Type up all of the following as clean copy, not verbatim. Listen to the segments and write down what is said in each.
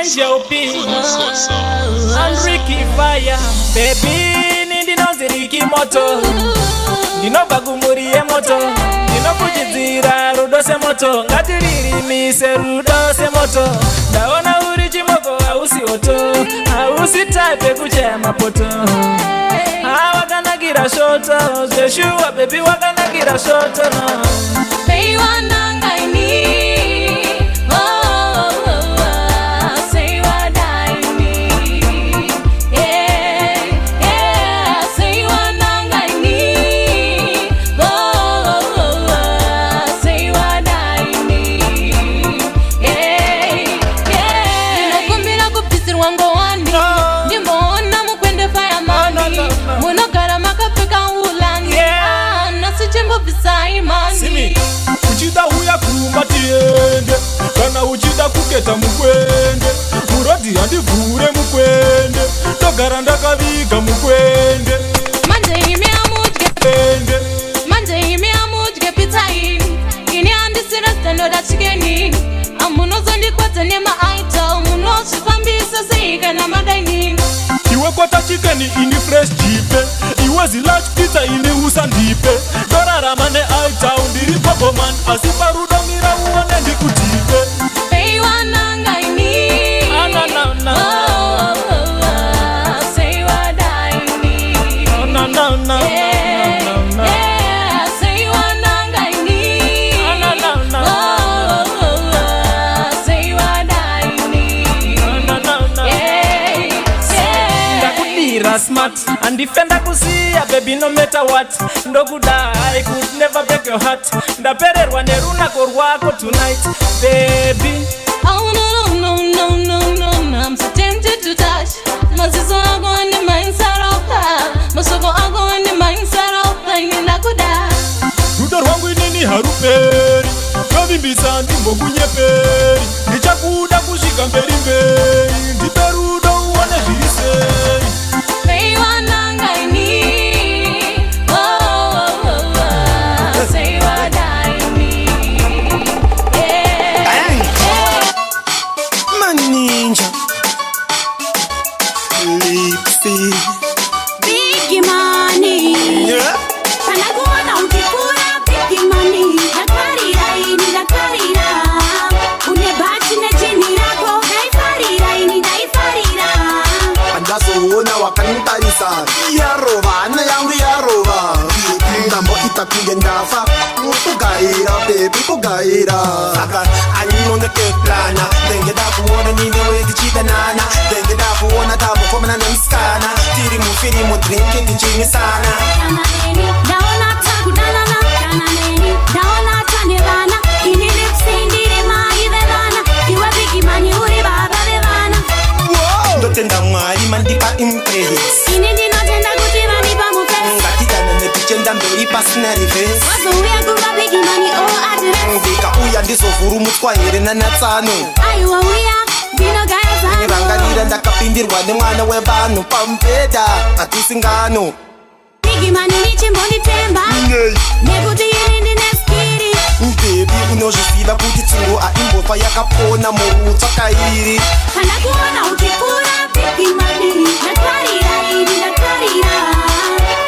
Angel P and Ricky Fire. Baby nindi noziriki moto ndinobagumurie moto ndinokuchidzira rudo semoto ngatiririmise rudo semoto ndaona uri chimoko hausiwoto hausi type kuchaya mapoto wakanakira shoto zveshuwa baby wakanakira shoto no. Baby wanangaini uchida huya kumatiende kana uchida kuketa mukwende murodi handivhure mukwende ndogara ndakaviga mukwende manje imi amudye pizza ini handisina standoda chikenini amunozondikwata nemaaita munozvifambisa seika namadainini iwe kota chikeni ini fresh jipe iwe zilach pizza ini usandipe dorarama neaita ndiri popoman asi parudo mira uone ndikutipe Baby wanangaini say what I need no. Say wanangaini say what I need ndakudira smart andifenda kusiya baby no matter what ndokuda I could never break your heart ndapererwa nerunako rwako tonight baby. Oh no, I'm so tempted to touch mazizo ako andi mindset of that masoko ako andi mindset of that inakuda rudo rwangu inini haruperi rovimbisa ndimbokunyeperi ndichakuda kusvika mberi ndipe rudo uone zvirisei Baby wanangaini say what I need Ninja Lipsy Big money Kana kuona ukikura big money Dakarira Unebati na jini rako Daifarira Andazoona wakantarisa Yarova, ana yangu yarova Ndambo itakuye ndafa Kugaira baby kugaira Saka anyoneke plana Dengeda kuona nine wezi chida nana Dengeda kuona tamu komana na mskana Tiri mufiri mu drinking nchini sana Kananeni, daona takudanana Kananeni, daona tanevana Ini lipsi ndiri maivevana Iwe big money uri baba vevana Ndotenda mwari mandipa impress Ini ndinotenda kuti vanipa mufes Ngatidana nepichenda mberi pasina reverse Wazouya kuva big money all address Ndika uya ndizovhuru mutswa here nanatsano Aiwa uya, ndinogaya zano Nirangarira ndakapindirwa nemwana wevanhu pamubhedha hatisingano Big money nichimbonditemba Nekuti ini ndine skiri Baby unozviziva kuti tsungu aimbofa yakapona murutsva kairi Kana kuona ukikura big money Dakarira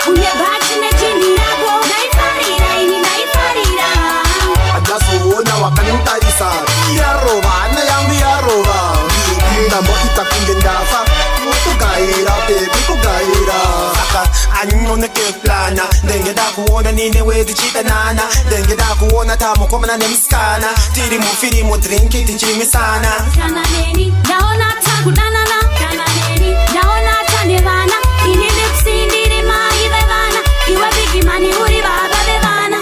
Unebati nejini rako Daifarira Andazoona wakantarisa Yarova, ana yangu yarova Ndambo itakunge ndafa Kugaira baby kugaira Saka anyoneke plana Ndengeda kuona nine wezi chida nana Ndengeda kuona tamu komana nemskana Tiri mufiri mu drinking tinchimisana Kananeni, daona takudanana Kananeni, daona tanevana Ini lipsi ndiri maivevana Iwe big money uri baba vevana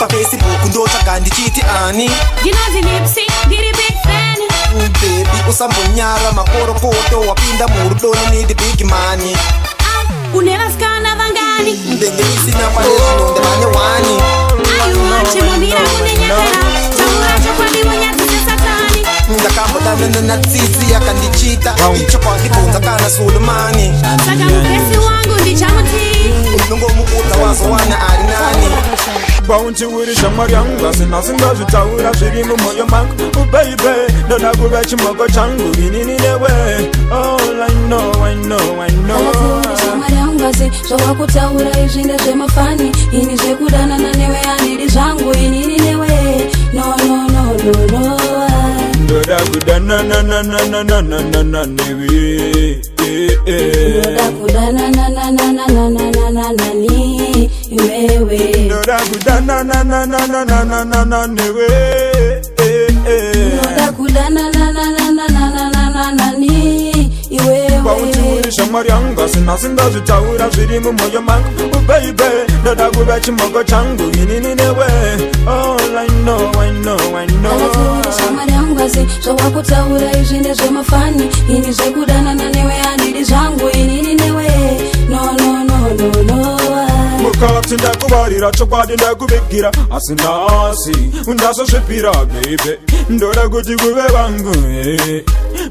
Facebook ndotsvaga ndichiti ani Ndinozi lipsi ndiri big fan Baby usambonyara makorokoto wapinda murudo need big money Unevasikana vangani Ndenge isina panezvinonde vane wani Aiwa chimomira kunenyakara Tauracho kwandivonyadzise satani Ndakambodana natsitsi yakandichita Icho kwandibvunza kana Solomani Saka mukesi wangu ndichamuti Unongomuudza wazowana ari nani Bounty with shamari yangu sina zitaura shiri mu moyo mangu. Oh baby, ndoda kubechi mogo changu inini newe. All I know. Shamari yangu showa kutaura izinde mafani ini kudana na newe anidi zangu inini newe. No. Ndoda kudana na newe. Ndoda kudana na ni wewe. Ndoda kudana na newe. Ndoda kudana na ni wewe. Bounty with shamari yangu sina zitaura shiri mu moyo mangu. Oh baby, ndoda kubechi mogo changu inini newe. All I know. Shamari yangu showa kutaura izinde mafani ini kudana na newe anidi zangu inini newe. No. Mukati ndakubarira chokwadi ndakubigira asinasi undasosvipira baby ndoda kuti kuve vangu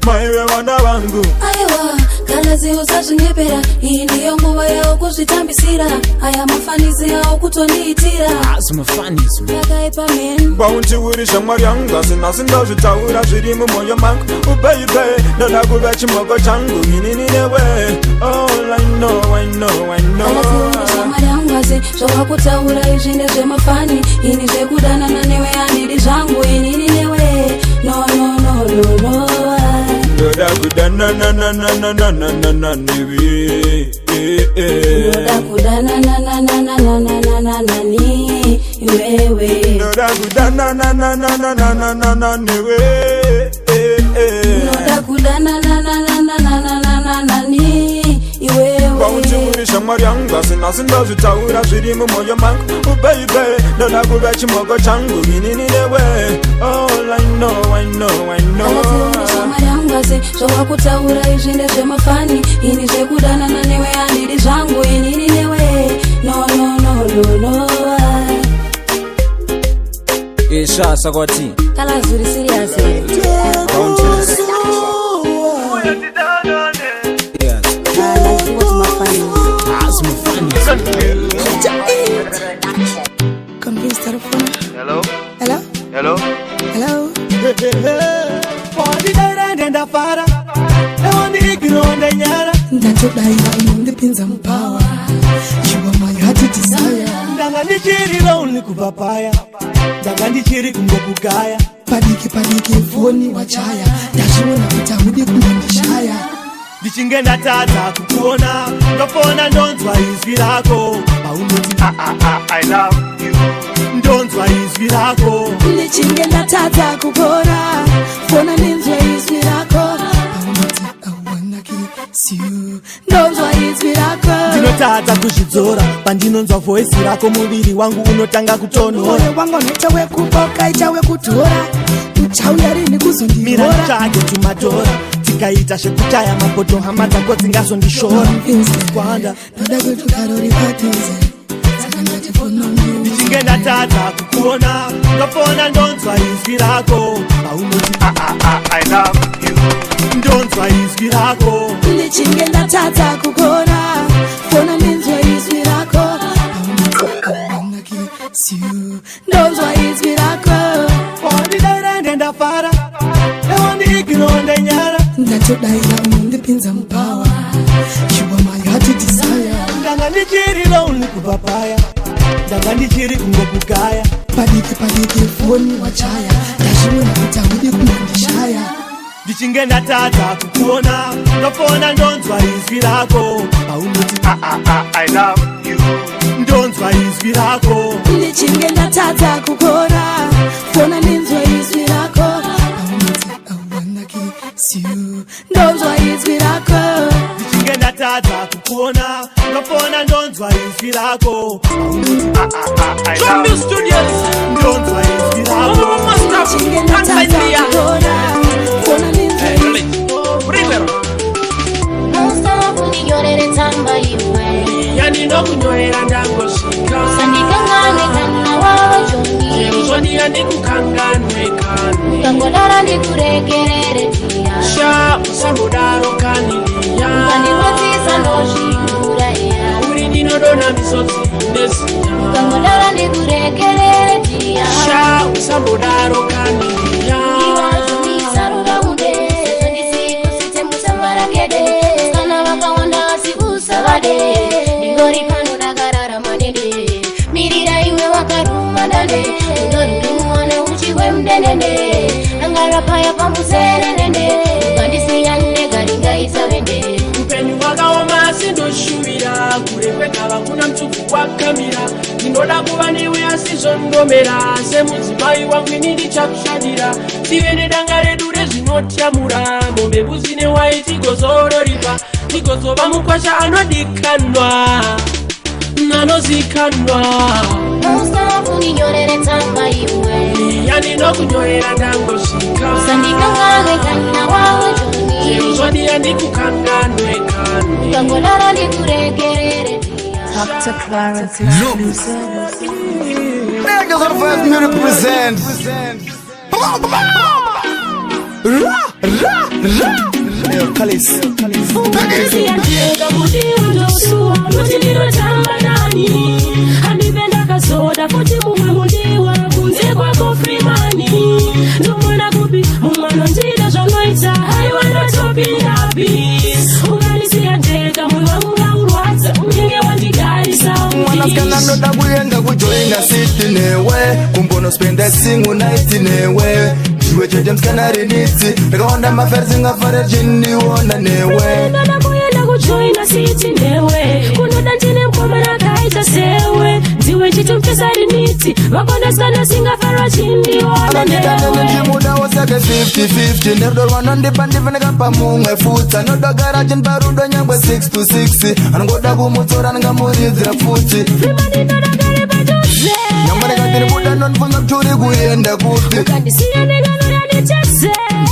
maive vana vangu. Aiwa kalazi usazvinyepera iyi ndiyo nguva yawo kuzvitambisira aya mafanizi yawo kutoniitira yakaipa men. Bounty uri shamwari yangu asinasi ndazvitaura zviri mumwoyo mangu. Oh baby ndoda kuve chimogo changu inini newe. All I know. Shamari yangu showa kutaura izvinde mafani ini kudana na newe anidi zangu inini newe. No. Ndoda kudana na newe. Ndoda kudana na ni wewe. Ndoda kudana na newe. Ndoda kudana na ni wewe. Bounty uri shamari yangu sina zitaura zviri mu moyo mangu. Oh baby ndoda kuve chimogo changu inini newe. All I know. Shamari yangu showa kutaura izvinde mafani ini kudana na newe anidi zangu inini newe. No. Isha sakwati Kala zuri serious. Hello. Podi ndenda fara. Ewa ndikronde nyara. Ndatodaira unondipinza mpawa. You are my heart desire. Ndanga ndichiri lonely kupapaya. Ndanga ndichiri kungokugaya. Padiki foni wachaya. Ndazviona kuti haudi kundondishaya. Ndichinge ndatadza kukuona. Ndofona ndonzwa izwi rako. Paunoti I love you. Ndonzwa izwi rako. Ndichinge ndatadza kukuona. Fona ndinzwa izwi rako. Paunoti I wanna kiss you. Ndonzwa izwi rako. Ndinotadza kuzvidzora pandinonzwa voice rako muviri wangu unotanga kutonhora. Moyo wangu unoita wekuboka ita wekutora. Uchauya rini kuzondihora. Mira tsvake tumatora. Tikaita zvekutaya mapoto hama dzako dzingazondishora. Kwanda ndoda kuti karori padhuze. Saka ndatifonwa mwe. Ndichinge ndatadza kukuona. Ndofona ndonzwa izwi rako. Paunoti I love you. Ndonzwa izwi rako. Ndichinge ndatadza kukuona. Fona ndinzwa izwi rako. Paunoti I wanna kiss you. Ndonzwa izwi rako. Podi ndenda fara. Ewa ndikronde nyara. Ndatodaira unondipinza mpawa. You are my heart desire. Ndanga ndichiri lonely kupapaya. Ndanga ndichiri kungokugaya. Padiki foni wachaya. Ndazviona kuti haudi kundondishaya. Ndichinge ndatadza kukuona. Ndofona ndonzwa izwi rako. Paunoti I love you. Ndonzwa izwi rako. Ndichinge ndatadza kukuona. Fona ndinzwa izwi rako. Paunoti I wanna kiss you. Ndonzwa izwi rako. Ndichinge ndatadza kukuona. Ndofona ndonzwa izwi rako. I love you. Ndonzwa izwi rako. Ndichinge ndatadza kukuona. Fona ndinzwa izwi Yani no kunyohera ndangosvika Sandikangane kana wavachoni. Muzoni yandikukanganwe kanwe Ukangodara ndikuregerere tia. Sha usambodaro kaniliya Ukandinodzisa ndozviuraya. Uri ndinodona misodzi uneziya ukangodara ndikurekerere tiya sha usambodaro kaniya iwazonisaruka mude ndisikusite musamarakede kana vakawanda asikusavade ndingori pano dakarara manende mirira iwe wakaruma dande ndorurimuwana uchiwe mdenende angarapaya pamuserenende ukandisiyane garingaisavende upenyu wakaoma sindoshuvira kurekwekava kuna mtsuku wakamira ndinoda kuva newe asizondomera semudzimai wangu ini ndichakushadira tive nedanga redu rezvinotyamura mombe mbuzi newai tigozororipa tigozova mukwasha anodikanwa nanozikanwa usafuniyorere tsamba iwe yandinokunyorera ndangosvika usandikanganwekanina wawe joni zeruzvadiya ndikukanganwekanwe ukangodara ndikurekerere Dr. Clarence Niggas on the first music present. Yo, Kalis. Ukandisiyandeka mudiwe ndosuwa kuti ndinotamba nani handipenda kasoda kuti mumwe mudiwa kunze kwako Freemani ndomona kupi mumwano ndida zvanoita haiwa ndotopindapi ukandisiyandeka mwoyo wangu ngaurwadza unenge wandigarisa Mwanasikana ndoda kuyenda kujoina city newe kumbonospenda single night newe ndiwe chete msikana rinitsi ndakaonda maferisi ngafare chiniona newe ndoda kuyenda kujoina city newe kunoda ndine mkomana kaita sewe ndiwe chitumfisa rinitsi vakondasikana singafarwa chindiona newe ndimuda wosake 50-50 nerudo rwanondipa ndivheneka pamumwe futsa nodagara chinparudo nyangwe 6 to 6 anongoda kumutsora ndingamuridzira futi Freemani ndodagare padhuze nyamwarekatirimuda nondifunza kuti uri kuenda kupi ukandisiya ndinganodanichese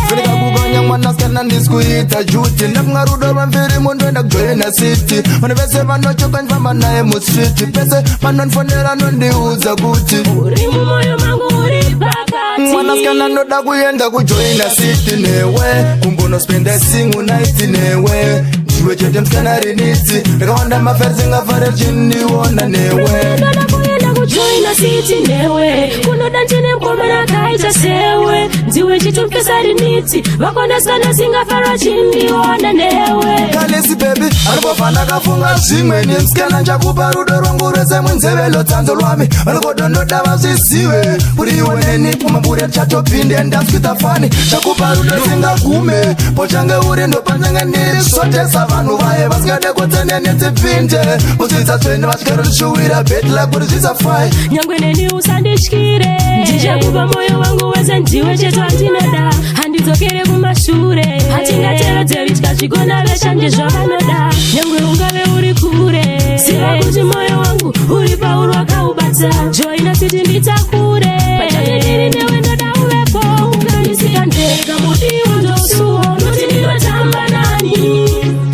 Fika kukanya mwanasikana ndisikuita juti ndakunga rudo rwamviri mundoenda kujoina city vanhu vese vanochoka ndifamba naye mustreet pese vanondifonera nondiudza kuti uri mumoyo mangu uri pakati mwanasikana ndoda kuenda kujoina city newe kumbonospenda single night newe ndiwe chete msikana rinitsi ndakawanda maferisi ngafare chiniona newe ndoda kuenda kujoina city newe kunoda ndine mkomana kaita sewe ndiwe chitumfisa rinitsi vakondasikana singafarwa chindiona newe Kalisi baby arikofana kafunga zvimweni msikana nchakupa rudo rwangu rwese munzevelo tsanzo rwami vanokodondoda vazvizive kuri iwe neni kumaburi chatopinde ndaswita fani chakupa rudo singagume pochange uri ndopachange ndiri sotesa vanhu vaye vasingade kutseneni tipinde kuzvisa zvene vasvikarotishuwira betla kuti zvisafai nyangwe neni usandityire ndichakupa moyo wangu wese ndiwe cheto andinoda handidzokere kumashure hatingatevedzeri tikazvigona veshanje zvavanoda nyangwe ungave uri kure ziva kuti moyo wangu uri pauri wakaubata joina city nditakure pachange ndiri newe ndoda uvepo ungandisiya ndega mudiwa ndosuwo noti ndinotamba nani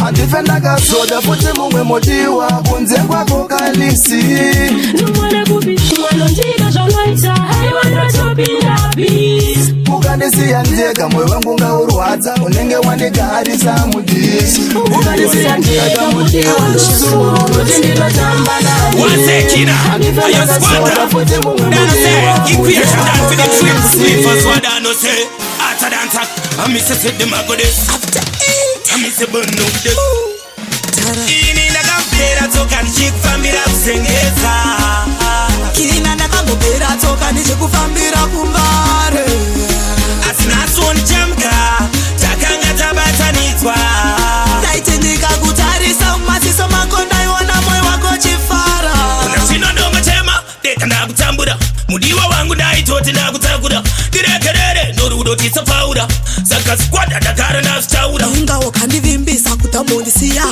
handife ndakazoda futi mumwe mudiwa kunze kwako Kalisi ndomona kupi mwanondida zvanoita haiwa ndotopindapi ukandisiya ndega moyo wangu ngaurwadza unenge wandigarisa mudisi ukandisiya ndega mudiwa ndosuwo kuti ndinotamba Wasekina, I squatter. Then say, equation down to the trip. Sleep for swada no say. After dance, I miss a set the magodes. After eat, I miss a bun no this. Ini na kampera toka nchikufambira kusengeza. Kina ndakambopera toka ndichikufambira kumbare Asina soni chamka, takanga tabatanidzwa. taitendeka kutarisa mumaziso mako ndaiona moyo wako chifara Unachino ndongo chema, deka ndakutambura. Mudiwa wangu ndaitoti ndakutakura. Direkerere, norudo tisafaura. Saka squad adakara ndazitaura. ingawo kandivimbisa kutambondisiya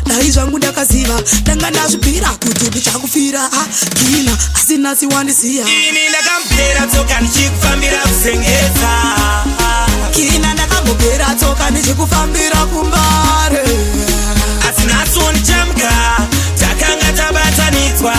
dai zvangu ndakaziva ndanga ndazvibhira kuti ndichakufira kina asina siwandisiya Ini ndakampera toka ndichikufambira kusengeza. kina ndakambopera toka ndichikufambira kumbare Asina soni chamka, takanga tabatanidzwa.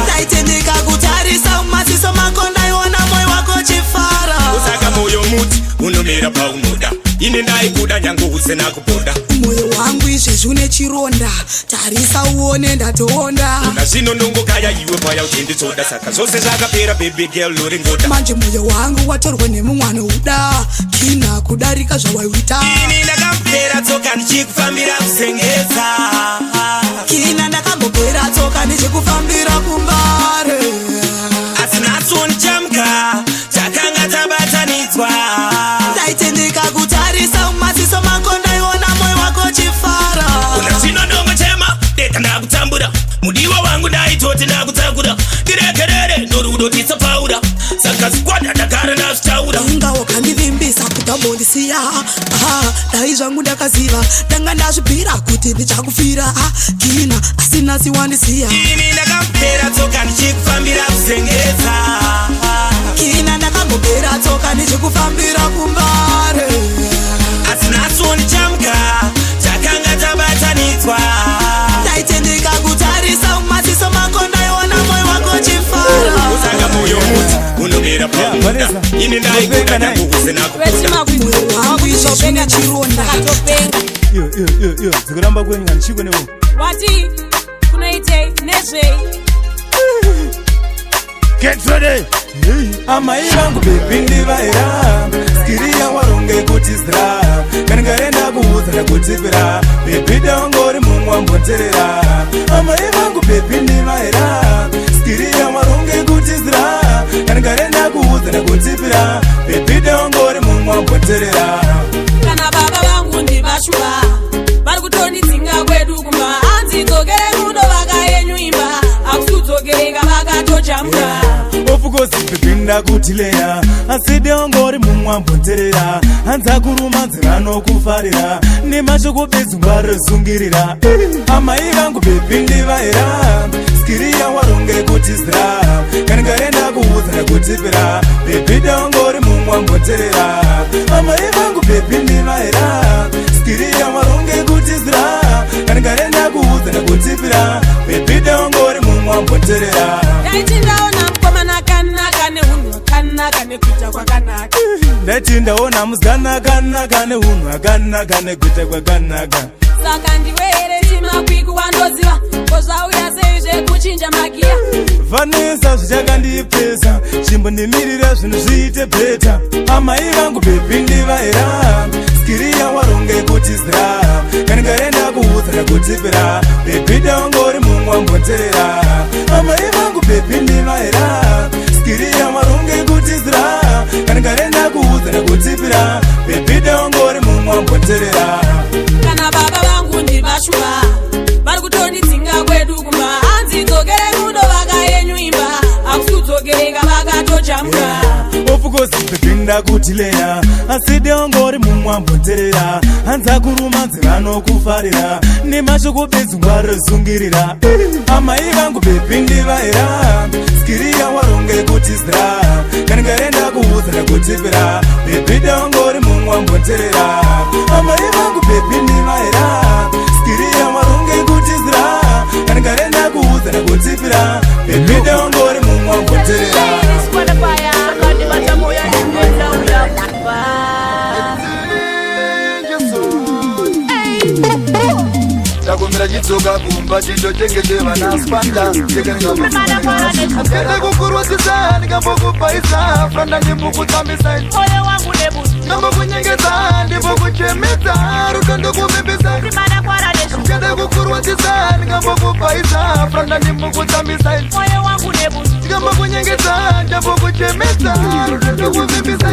taitendeka kutarisa mumaziso mako ndaiona moyo wako chifara Usaka moyo muti, unomera paunoda. ini ndaikuda nyangu usena kuponda moyo wangu izvezvi une chironda tarisa uone ndatoonda na zvino ndongokaya iwe paya uchinditsoda saka zvose zvakapera baby girl lori ngoda manje moyo wangu watorwa nemumwana uda kina kudarika zvawaiuita ini ndakambopera tsoka ndichikufambira kusengesa kina ndakambopera tsoka ndichikufambira kumbare asina tsoni chamka takanga tabatanidzwa ndaitendeka kutarisa umaziso mako ndaiona moyo wako chifara kuna zvino ndongotema deka ndakutambura mudiwa wangu ndaitoti ndakutakura ndirekerere norudo tisapaura saka zikwada ndagara ndazvitaura inga wakandivimbisa kutambondisiya dai zvangu ndakaziva ndanga ndazvibhira kuti ndichakufira kina asina siwandisiya ini ndakambopera tsoka ndichikufambira kusengesa kina ndakambopera tsoka ndichikufambira kumbare asina tsoni chamka takanga tabatanidzwa ndaitendeka kutarisa umaziso mako ndaiona moyo wako chifara usanga moyo muti unomera pamuda ini ndaikuda nyangu usena kuponda moyo wangu izvezvi une chironda zikuramba kwenyu nganichiko nevo Wati kunaite nezve Get ready! Amai vangu baby ndivaira skiri yawaronge kuti zira kana ngarenda kuudza ndakutipira baby dongori mumwe amboterera amai vangu baby ndivaira skiri yawaronge kuti zira kana ngarenda kuudza ndakutipira baby dongori mumwe amboterera kana baba vangu ndivashwa vari kutondidzinga kwedu kumba hanzi dzokere rudo vakayenyu imba akudzokeringa vakatojamuka ofukosi pepinda kutileya asi dongori mumwe ambonterera hanza kurumanzira nokufarira nemashoko bezungwa rezungirira amai vangu bebi ndivaira skiri yawaronge kuti zira kana ngarenda kuudza ndakutipira bebi dongori mumwe ambonterera amai vangu bebi ndivaira skiri yawaronge kuti zira kana ngarenda kuudza ndakutipira bebi dongori mumwe ambonterera ndaiti ndaona mukomana kanaka neunhu wakanaka nekuita kwakanaka ndati ndaona muzikanaka neunhu wakanaka nekuita kwakanaka saka ndiwe here chimakwiku wandoziva kozvauya sei zvekuchinja magiya vanesa zvichakandipesa chimbondimirira zvinhu zviite bheta amai vangu bebi ndivaira skiri yawaronge kuti zira kana ngarenda kuudza ndakutipira bebi dongori mumwe ambonterera amai vangu bebi ndivaira skiri yawaronge kuti zira kana ngarenda kuudza ndakutipira bebi dongori mumwe ambonterera kana baba vangu ndivashwa vari kutondidzinga kwedu kumba hanzi dzokere rudo vakayenyu imba akudzokeringa vakatojamuka ofukosi pepinda kutileya asi dongori mumwe ambonterera hanza kurumanzira nokufarira nemashoko bezungwa rezungirira amai vangu bebi ndivaira skiri yawaronge kuti zira kana ngarenda kuudza ndakutipira bebi dongori mumwe ambonterera amai vangu bebi ndivaira skiri yawaronge kuti zira kana ngarenda kuudza ndakutipira bebi dongori mumwe ambonterera takumira chidzoka kumba chitotengete vana spanda ende kukurwadzisa ndingambokupaisa franda ndimbokutambisa ndambokunyengedza ndimbokuchemedza rudo ndokuvimbisa ende kukurwadzisa ndingambokupaisa franda ndimbokutambisa ndambokunyengedza ndambokuchemedza rudo ndokuvimbisa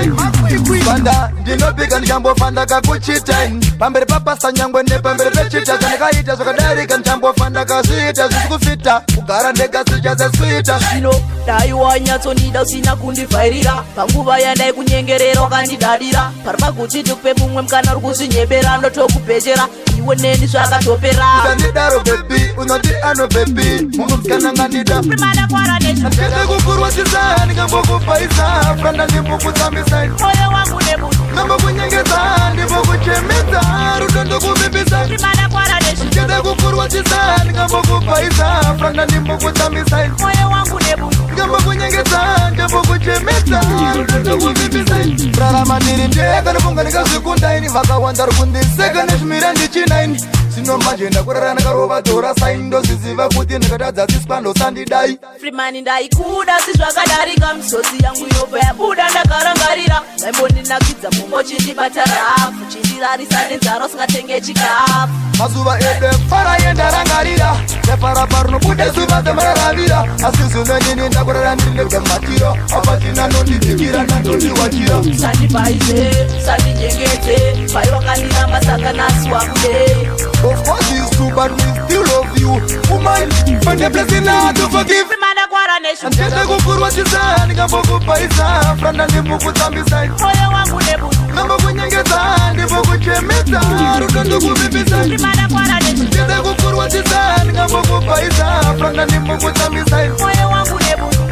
fanda ndinopika ndikambofanda kakuchitain pamberi papasa nyangwe nepamberi pechita chandikaita zvakadarika ndichambofanda kazviita zvisikufita kugara ndega sichazeswita zvino dai wanyatsondida usina kundivhairira panguva yandai kunyengerera wakandidadira pari paguti ndikupe mumwe mukana uri kuzvinyebera ndotokupechera iwe neni zvakatopera ukandidaro bebi unoti ano bebi munomsikana ngandida ndikende kukurwadzisa ndingambokupaisa franda ndimbokutambisa ndambokunyengedza ndimbokuchemedza rudo ndokuvimbisa ndikende kukurwadzisa ndingambokupaisa franda ndimbokutambisa ndambokunyengedza ndimbokuchemedza kuchemeta ndokuvipisa rarama ndiri ndega nofunga ndikazvikundaini vakawanda rikundiseka nezvimira ndichinaini sino manje ndakurara ndakarova dhora saini ndoziziva kuti ndakatadzasiswa ndosandidai Freeman ndaikuda sizvakadarika misodzi yangu inobva yabuda ndakarangarira maimbondinakidza mumbo chindibata rafu chindirarisa nenzara usingatenge chikafu mazuva edefara yendarangarira nefarapa rinobude zuva dzamararavira asi zvinonini ndakurara ndinega matiro apatina nondidikira nandondiwachira sandibaize sandinyengete pai vakandiramba saka nasi wakude. Of course it's true, but we still love you. Woman, but the blessing now to forgive. And get a good for what you say, Gambo Paisa, Frana Nibuku Tambisa. Number when you get on, the Boku Chemeta, Rukandu Bisa. Get a good for what you say, Gambo Paisa, Frana Nibuku Tambisa.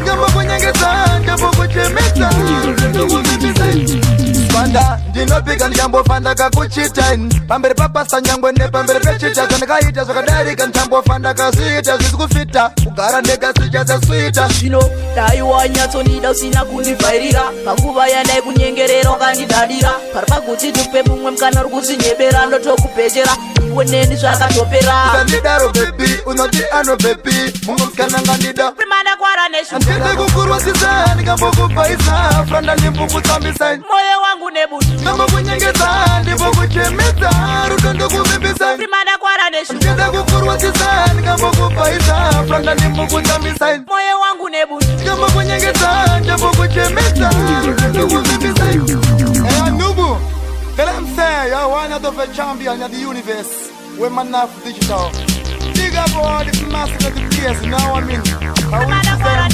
Gambo when you get on, the Boku Chemeta, Rukandu Bisa. Panda, Dino Big and Jambo Fanda Kakuchitain, Pamber Papa Sanyangwe, Pamber Pechita, Kanakaita, Sakadari, and Jambo Fanda Kasita, Zukufita, Ugara Nega Sija Sweeta. Zvino dai wanyatsoda usina kundivhairira panguva yandai kunyengerera wakandidadira pari pakuti tupe mumwe mukana uri kuzinyebera ndotokupechera iwe neni zvakatopera ukandidaro bebi unoti ano bebi mumwe mukana ngandida primana kwara andite kukurwasisa ndikambokupaisa franda ndimbokutsambisa moyo wangu nebutu ndambokunyengedza ndimbokuchemedza rutondo kuvimbisa primana kwara andite kukurwasisa ndikambokupaisa franda ndimbokutsambisa moyo wangu nebutu ndambokunyengedza ndambokuchemedza rutondo kuvimbisa. Hey Anubu, tell them say you're one out of a champion of the universe. We're man of digital. Big up all the massive of the place, you know what I mean? I want to say I'm